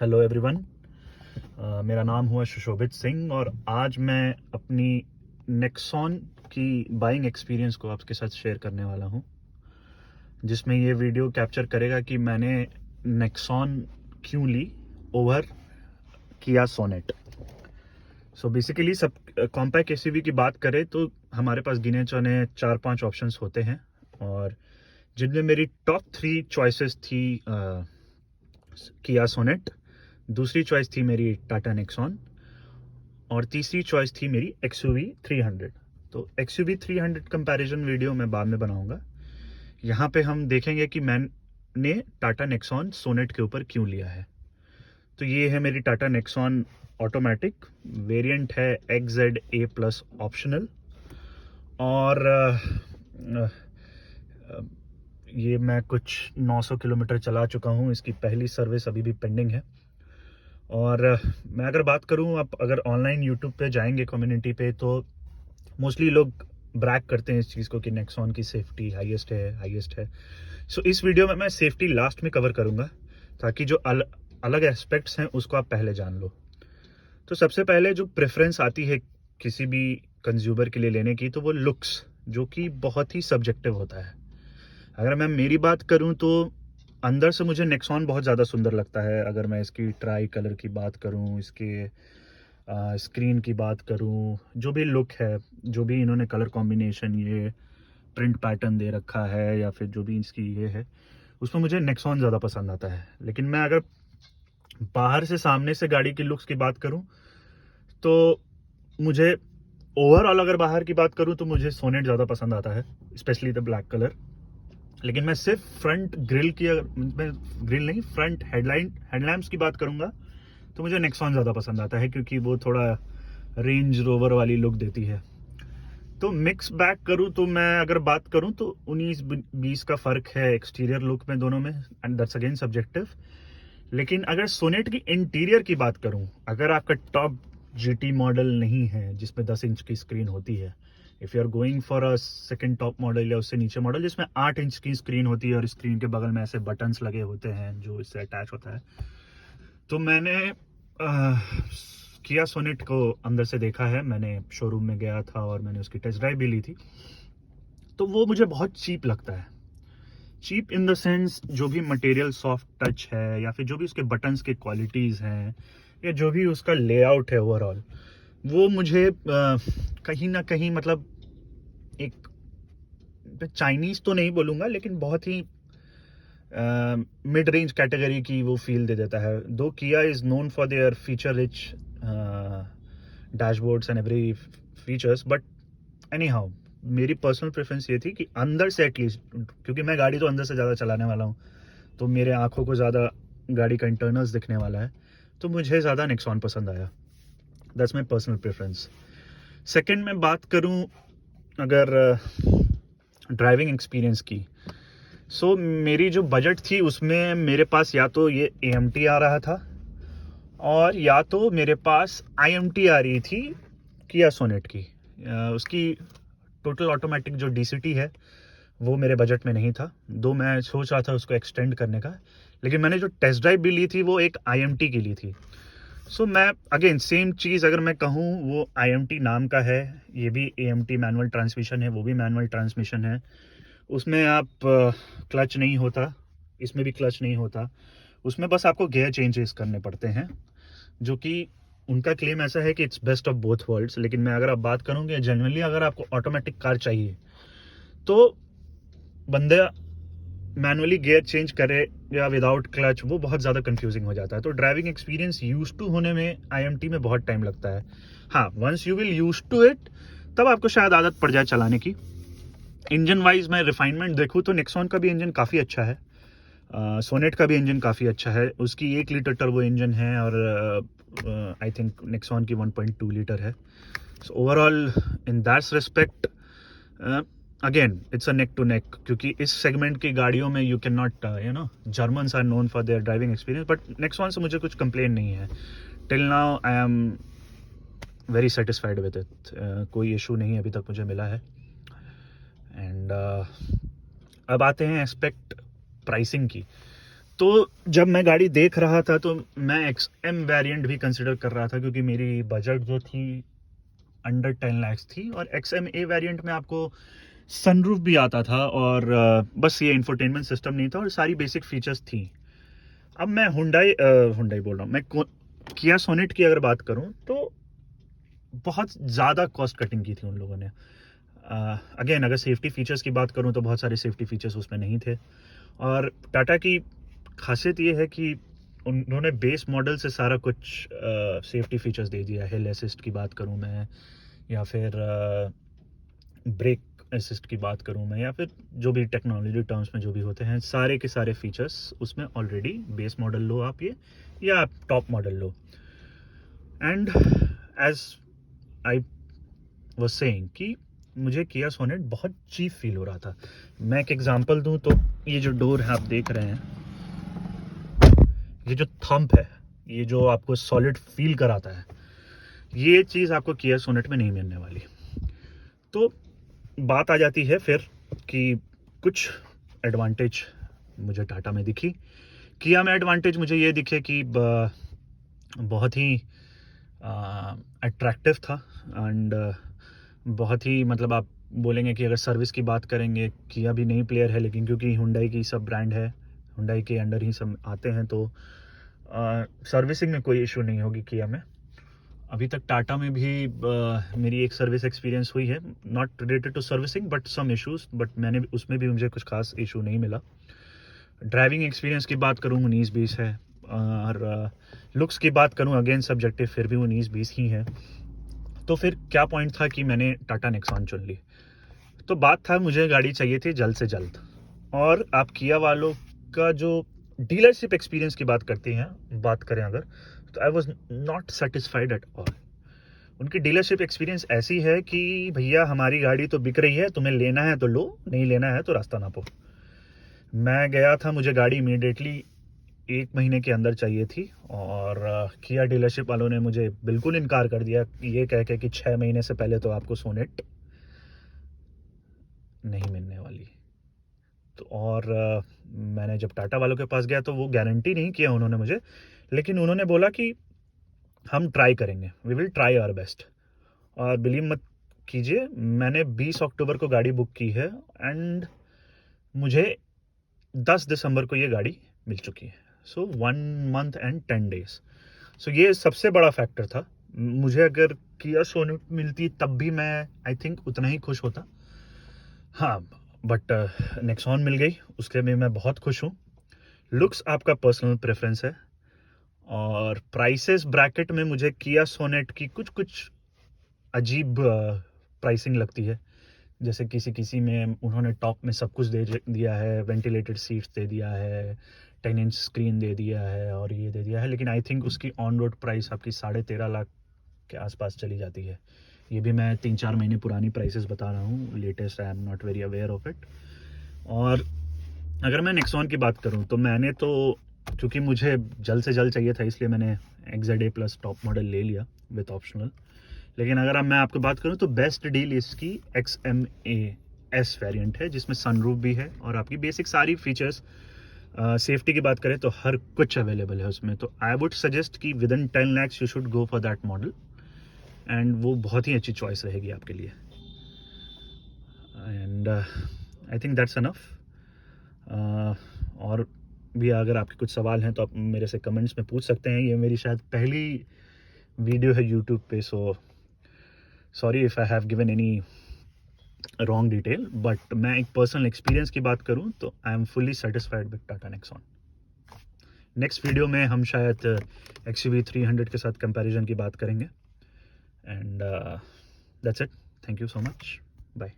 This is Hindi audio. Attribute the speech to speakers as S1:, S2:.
S1: Hello everyone. मेरा नाम हुआ सुशोभित सिंह और आज मैं अपनी नेक्सॉन की बाइंग एक्सपीरियंस को आपके साथ शेयर करने वाला हूं, जिसमें ये वीडियो कैप्चर करेगा कि मैंने नेक्सॉन क्यों ली ओवर किया sonnet. So basically sub compact SUV की बात करें तो हमारे पास गिने चुने 4-5 ऑप्शंस होते हैं, और जिनमें मेरी टॉप 3 चॉइसेस थी किया सोनेट, दूसरी चॉइस थी मेरी टाटा नेक्सॉन और तीसरी चॉइस थी मेरी एक्सयूवी 300। तो एक्सयूवी 300 कंपैरिजन वीडियो मैं बाद में बनाऊंगा। यहाँ पे हम देखेंगे कि मैंने टाटा नेक्सॉन सोनेट के ऊपर क्यों लिया है। तो ये है मेरी टाटा नेक्सॉन ऑटोमेटिक, वेरिएंट है XZA+ ऑप्शनल, और ये मैं कुछ 900 किलोमीटर चला चुका हूँ। इसकी पहली सर्विस अभी भी पेंडिंग है। और मैं अगर बात करूं, आप अगर ऑनलाइन यूट्यूब पे जाएंगे कम्युनिटी पे, तो मोस्टली लोग ब्रैग करते हैं इस चीज़ को कि नेक्सॉन की सेफ्टी हाईएस्ट है। सो इस वीडियो में मैं सेफ्टी लास्ट में कवर करूंगा, ताकि जो अलग एस्पेक्ट्स हैं उसको आप पहले जान लो। तो सबसे पहले जो प्रेफरेंस आती है किसी भी कंज्यूमर के लिए लेने की, तो वो लुक्स, जो कि बहुत ही सब्जेक्टिव होता है। अगर मैं मेरी बात करूं तो अंदर से मुझे नेक्सॉन बहुत ज़्यादा सुंदर लगता है। अगर मैं इसकी ट्राई कलर की बात करूं, इसके स्क्रीन की बात करूं, जो भी लुक है, जो भी इन्होंने कलर कॉम्बिनेशन, ये प्रिंट पैटर्न दे रखा है, या फिर जो भी इसकी ये है, उसमें मुझे नेक्सॉन ज़्यादा पसंद आता है। लेकिन मैं अगर बाहर से सामने से गाड़ी की लुक्स की बात करूं, तो मुझे ओवरऑल अगर बाहर की बात करूं तो मुझे सोनेट ज़्यादा पसंद आता है, स्पेशली द ब्लैक कलर। लेकिन मैं सिर्फ फ्रंट ग्रिल की, मैं ग्रिल नहीं, फ्रंट हेडलैम्प्स की बात करूंगा तो मुझे नेक्सॉन ज़्यादा पसंद आता है, क्योंकि वो थोड़ा रेंज रोवर वाली लुक देती है। तो मिक्स बैक करूं तो मैं अगर बात करूं तो 19-20 का फ़र्क है एक्सटीरियर लुक में दोनों में, एंड दैट्स अगेन सब्जेक्टिव। लेकिन अगर सोनेट की इंटीरियर की बात करूं, अगर आपका टॉप GT मॉडल नहीं है जिसमें 10 इंच की स्क्रीन होती है, if you are going for a second top model या उससे नीचे मॉडल जिसमें 8 इंच की स्क्रीन होती है और स्क्रीन के बगल में ऐसे बटन्स लगे होते हैं जो इससे अटैच होता है, तो मैंने किया सोनेट को अंदर से देखा है। मैंने शोरूम में गया था और मैंने उसकी टेस्ट ड्राइव भी ली थी। तो वो मुझे बहुत चीप लगता है। चीप इन द सेंस, जो भी मटेरियल सॉफ्ट टच है, या फिर जो भी उसके बटन्स के क्वालिटीज़ हैं, या जो भी उसका लेआउट है ओवरऑल, वो मुझे कहीं ना कहीं, मतलब एक चाइनीज़ तो नहीं बोलूँगा, लेकिन बहुत ही मिड रेंज कैटेगरी की वो फील दे देता है। दो किया is known for there feature rich dashboards and every features, but any how मेरी पर्सनल प्रेफरेंस ये थी कि अंदर से एटलीस्ट, क्योंकि मैं गाड़ी तो अंदर से ज़्यादा चलाने वाला हूँ, तो मेरे आँखों को ज़्यादा गाड़ी का इंटरनल्स दिखने वाला है, तो मुझे ज़्यादा नेक्सॉन पसंद आया। That's my personal preference. Second में बात करूँ अगर ड्राइविंग एक्सपीरियंस की, सो मेरी जो बजट थी उसमें मेरे पास या तो ये AMT आ रहा था, और या तो मेरे पास IMT आ रही थी किया सोनेट की। उसकी टोटल ऑटोमेटिक जो DCT है वो मेरे बजट में नहीं था, दो मैं सोच रहा था उसको एक्सटेंड करने का। लेकिन मैंने जो टेस्ट ड्राइव भी ली थी वो एक IMT की ली थी। सो मैं अगेन सेम चीज़ अगर मैं कहूँ, वो IMT नाम का है, ये भी AMT मैनुअल ट्रांसमिशन है, वो भी मैनुअल ट्रांसमिशन है। उसमें आप क्लच नहीं होता, इसमें भी क्लच नहीं होता। उसमें बस आपको गियर चेंजेस करने पड़ते हैं, जो कि उनका क्लेम ऐसा है कि it's best of both worlds. लेकिन मैं अगर आप बात करूँगी जनरली, अगर आपको ऑटोमेटिक कार चाहिए तो बंदा मैनुअली गियर चेंज करे या विदाउट क्लच, वो बहुत ज़्यादा कंफ्यूजिंग हो जाता है। तो ड्राइविंग एक्सपीरियंस यूज टू होने में IMT में बहुत टाइम लगता है। हाँ, once you will use to it, तब आपको शायद आदत पड़ जाए चलाने की। इंजन वाइज मैं रिफाइनमेंट देखूँ तो नेक्सॉन का भी इंजन काफ़ी अच्छा है, सोनेट का भी इंजन काफ़ी अच्छा है। उसकी 1 लीटर टर्बो इंजन है, और आई थिंक नेक्सॉन की 1.2 लीटर है। So overall in that respect, again it's a neck to neck, क्योंकि इस सेगमेंट की गाड़ियों में you can not, Germans are known for their driving experience, but Nexon से मुझे कुछ कंप्लेन नहीं है। Till now I am very satisfied with it. कोई इशू नहीं अभी तक मुझे मिला है। एंड अब आते हैं एस्पेक्ट प्राइसिंग की। तो जब मैं गाड़ी देख रहा था तो मैं XM वेरिएंट भी कंसिडर कर रहा था, क्योंकि मेरी बजट जो थी अंडर 10 लाख थी, और XMA वेरिएंट में आपको सनरूफ भी आता था, और बस ये इंफोटेनमेंट सिस्टम नहीं था, और सारी बेसिक फीचर्स थी। अब मैं हुंडई बोल रहा हूँ, मैं किया सोनेट की अगर बात करूँ तो बहुत ज़्यादा कॉस्ट कटिंग की थी उन लोगों ने। अगेन अगर सेफ्टी फीचर्स की बात करूँ तो बहुत सारे सेफ्टी फीचर्स उसमें नहीं थे, और टाटा की खासियत ये है कि उन्होंने बेस मॉडल से सारा कुछ सेफ्टी फीचर्स दे दिया। हिल असिस्ट की बात करूं मैं, या फिर ब्रेक असिस्ट की बात करूं मैं, या फिर जो भी टेक्नोलॉजी टर्म्स में जो भी होते हैं, सारे के सारे फीचर्स उसमें ऑलरेडी बेस मॉडल लो आप ये, या आप टॉप मॉडल लो। And as I was saying कि मुझे किया सोनेट बहुत चीप फील हो रहा था। मैं एक एग्जांपल दूं तो ये जो डोर है आप देख रहे हैं, ये जो थंब है, ये जो आपको सॉलिड फील कराता है, ये चीज़ आपको किया सोनेट में नहीं मिलने वाली। तो बात आ जाती है फिर कि कुछ एडवांटेज मुझे टाटा में दिखी। किया में एडवांटेज मुझे ये दिखे कि बहुत ही अट्रैक्टिव था, एंड बहुत ही, मतलब आप बोलेंगे कि अगर सर्विस की बात करेंगे, किया भी नई प्लेयर है, लेकिन क्योंकि हुंडई की सब ब्रांड है, हुंडई के अंडर ही सब आते हैं, तो सर्विसिंग में कोई इशू नहीं होगी किया में। अभी तक टाटा में भी मेरी एक सर्विस एक्सपीरियंस हुई है, not related to servicing but some issues, but मैंने उसमें भी मुझे कुछ खास इशू नहीं मिला। ड्राइविंग एक्सपीरियंस की बात करूँ 19-20 है, और लुक्स की बात करूँ अगेन सब्जेक्टिव, फिर भी 19-20 ही है। तो फिर क्या पॉइंट था कि मैंने टाटा नेक्सॉन चुन ली। तो बात था, मुझे गाड़ी चाहिए थी जल्द से जल्द, और आप किया वालों का जो डीलरशिप एक्सपीरियंस की बात करें अगर, तो I was not satisfied at all. उनकी डीलरशिप एक्सपीरियंस ऐसी है कि भैया हमारी गाड़ी तो बिक रही है, तुम्हें लेना है तो लो, नहीं लेना है तो रास्ता नापो। मैं गया था, मुझे गाड़ी इमीडिएटली 1 महीने के अंदर चाहिए थी, और किया डीलरशिप वालों ने मुझे बिल्कुल इनकार कर दिया, ये कह के कि 6 महीने से पहले तो आपको सोनेट नहीं मिलने वाली। तो और मैंने जब टाटा वालों के पास गया तो वो गारंटी नहीं किया उन्होंने मुझे, लेकिन उन्होंने बोला कि हम ट्राई करेंगे, we will try our best. और बिलीव मत कीजिए, मैंने 20 अक्टूबर को गाड़ी बुक की है, एंड मुझे 10 दिसंबर को ये गाड़ी मिल चुकी है। सो 1 मंथ एंड 10 डेज। सो ये सबसे बड़ा फैक्टर था। मुझे अगर किया सोनेट मिलती तब भी मैं आई थिंक उतना ही खुश होता। हाँ, बट नेक्सॉन मिल गई, उसके लिए मैं बहुत खुश हूँ। लुक्स आपका पर्सनल प्रेफरेंस है, और प्राइसेस ब्रैकेट में मुझे किया सोनेट की कुछ कुछ अजीब प्राइसिंग लगती है। जैसे किसी किसी में उन्होंने टॉप में सब कुछ दे दिया है, वेंटिलेटेड सीट्स दे दिया है, 10 इंच स्क्रीन दे दिया है, और ये दे दिया है, लेकिन आई थिंक उसकी ऑन रोड प्राइस आपकी 13.5 लाख के आसपास चली जाती है। ये भी मैं 3-4 महीने पुरानी प्राइसेस बता रहा हूँ, latest I am not very aware of it. और अगर मैं नेक्सॉन की बात करूँ तो मैंने तो, क्योंकि मुझे जल्द से जल्द चाहिए था, इसलिए मैंने XZA+ टॉप मॉडल ले लिया विथ ऑप्शनल। लेकिन अगर अब मैं आपको बात करूं तो बेस्ट डील इसकी XMAS वेरिएंट है, जिसमें सनरूफ भी है, और आपकी बेसिक सारी फीचर्स, सेफ्टी की बात करें तो हर कुछ अवेलेबल है उसमें। तो आई वुड सजेस्ट कि with in 10 lakhs you should go for that model, and वो बहुत ही अच्छी चॉइस रहेगी आपके लिए। And I think that's enough. और भी अगर आपके कुछ सवाल हैं तो आप मेरे से कमेंट्स में पूछ सकते हैं। ये मेरी शायद पहली वीडियो है यूट्यूब पे, so sorry if I have given any wrong detail, but मैं एक पर्सनल एक्सपीरियंस की बात करूं तो I am fully satisfied with Tata Nexon. Next video में हम शायद XUV 300 के साथ कंपैरिजन की बात करेंगे, and that's it. Thank you so much, bye.